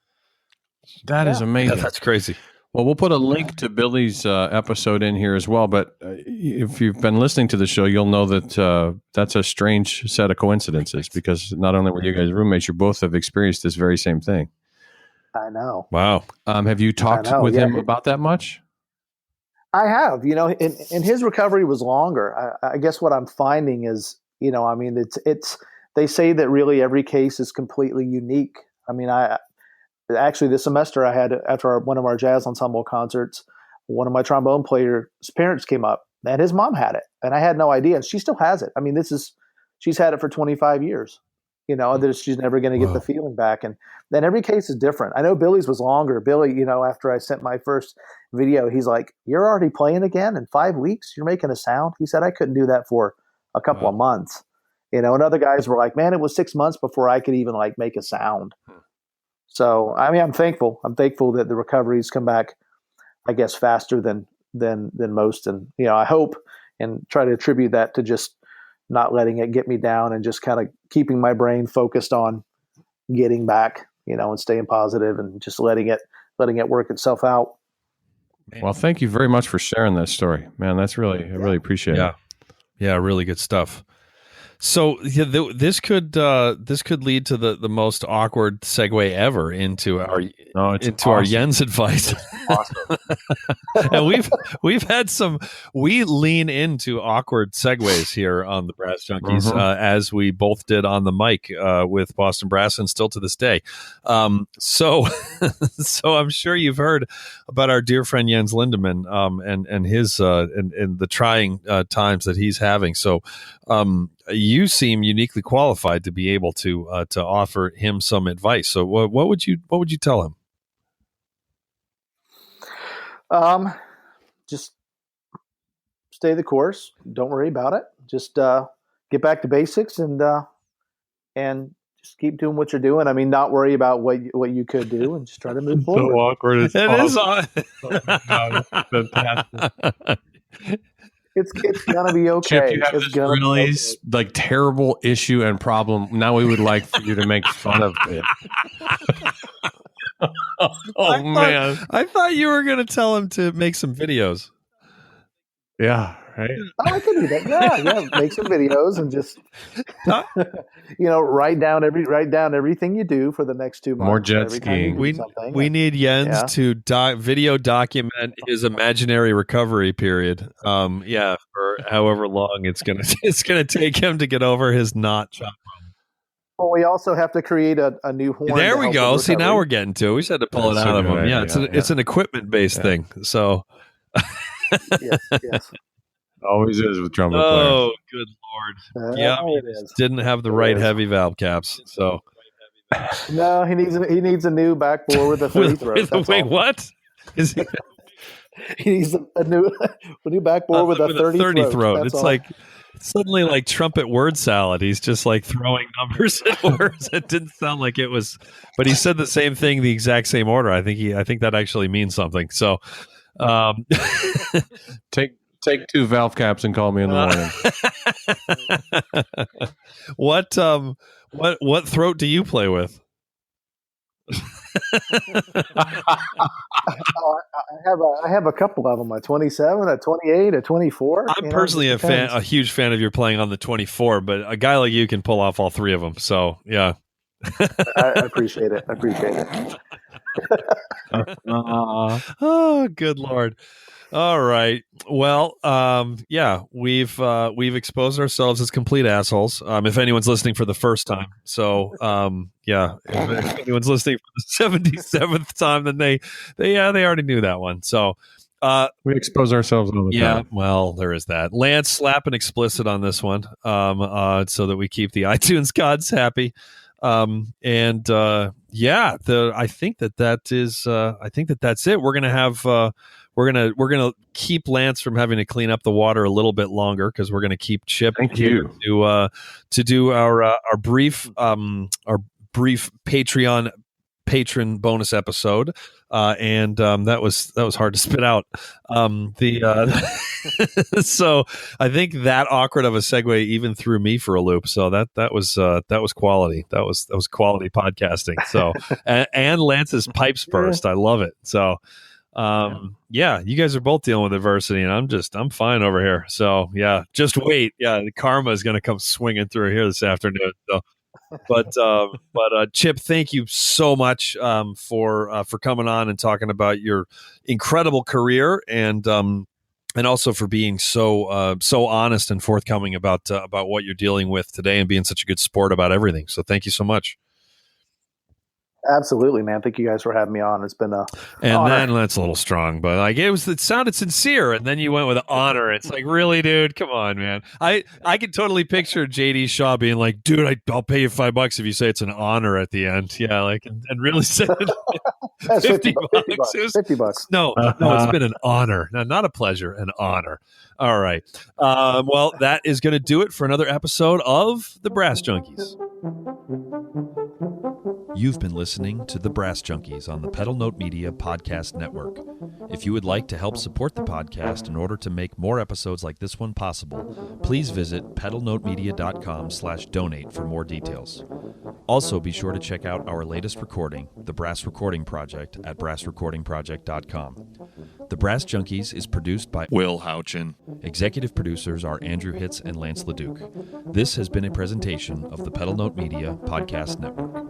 That is amazing. Yeah, that's crazy. Well, we'll put a link to Billy's episode in here as well. But if you've been listening to the show, you'll know that that's a strange set of coincidences, because not only were you guys roommates, you both have experienced this very same thing. I know. Wow. Have you talked with him about that much? I have. And his recovery was longer. I guess what I'm finding is, I mean, it's they say that really every case is completely unique. I mean, actually this semester I had, after one of our jazz ensemble concerts, one of my trombone player's parents came up, and his mom had it, and I had no idea, and she still has it. I mean, she's had it for 25 years. That she's never going to get the feeling back. And then every case is different. I know Billy's was longer. Billy, after I sent my first video, he's like, "You're already playing again in 5 weeks? You're making a sound?" He said, "I couldn't do that for a couple of months." And other guys were like, "Man, it was 6 months before I could even like make a sound." So, I mean, I'm thankful. I'm thankful that the recovery's come back, I guess, faster than most. And, I hope and try to attribute that to just not letting it get me down, and just kind of keeping my brain focused on getting back, and staying positive, and just letting it work itself out. Well, thank you very much for sharing that story, man. That's I really appreciate it. Yeah. Really good stuff. So yeah, this could lead to the most awkward segue ever into our our Jens advice. Awesome. And we've had we lean into awkward segues here on the Brass Junkies, as we both did on the mic with Boston Brass, and still to this day. So I'm sure you've heard about our dear friend Jens Lindemann and his and the trying times that he's having. So you seem uniquely qualified to be able to offer him some advice. So what would you tell him? Just stay the course. Don't worry about it. Just get back to basics and just keep doing what you're doing. I mean, not worry about what you could do, and just try to move forward. So awkward. It's Fantastic. It's gonna be okay. Chip, you have it's this really like terrible issue and problem. Now we would like for you to make fun of it. Man, I thought you were going to tell him to make some videos. Yeah, right. Oh, I can do that. Yeah. Make some videos and just write down everything you do for the next 2 months. More jet skiing. We need Jens to video document his imaginary recovery period. For however long it's gonna take him to get over his not chop. Well, we also have to create a new horn. There we go. See, now we're getting to it. We just had to pull it out of him. Yeah, it's an equipment-based thing. So, yes. Always is with trumpet players. Oh, good Lord. It is. Didn't have the right heavy valve caps. So, no, he needs a new backbore with a 30 throat. Wait, what? Is he? He needs a new backbore with a 30 throat. It's like suddenly like trumpet word salad. He's just like throwing numbers at words. It didn't sound like it was, but he said the same thing, the exact same order. I think that actually means something. So, take 2 valve caps and call me in the morning. What throat do you play with? I have a couple of them, a 27, a 28, a 24. I'm personally a huge fan of your playing on the 24, but a guy like you can pull off all 3 of them. So, yeah. I appreciate it. Oh, good Lord. All right. Well, we've exposed ourselves as complete assholes. If anyone's listening for the first time, so if anyone's listening for the 77th time, then they already knew that one. So we expose ourselves all the time. Yeah, well, there is that. Lance, slap an explicit on this one, so that we keep the iTunes gods happy. I think that's it. We're gonna have we're gonna keep Lance from having to clean up the water a little bit longer, because we're gonna keep Chip here to do our brief Patreon patron bonus episode. That was hard to spit out. So I think that awkward of a segue even threw me for a loop. So that was quality. That was quality podcasting. So and Lance's pipes burst. I love it. So you guys are both dealing with adversity, and I'm fine over here. So just wait. The karma is going to come swinging through here this afternoon. So. But Chip, thank you so much for coming on and talking about your incredible career, and also for being so honest and forthcoming about what you're dealing with today, and being such a good sport about everything. So thank you so much. Absolutely, man. Thank you guys for having me on. It's been honor. Then that's a little strong, but like it sounded sincere, and then you went with honor. It's like, really, dude, come on, man. I can totally picture JD Shaw being like, dude, I'll pay you $5 if you say it's an honor at the end. Yeah, like and really said $50. $50. No, it's been an honor. No, not a pleasure, an honor. All right. Well, that is going to do it for another episode of the Brass Junkies. You've been listening to The Brass Junkies on the Pedal Note Media Podcast Network. If you would like to help support the podcast in order to make more episodes like this one possible, please visit pedalnotemedia.com/donate for more details. Also, be sure to check out our latest recording, The Brass Recording Project, at brassrecordingproject.com. The Brass Junkies is produced by Will Houchin. Executive producers are Andrew Hitz and Lance LaDuke. This has been a presentation of the Pedal Note Media Podcast Network.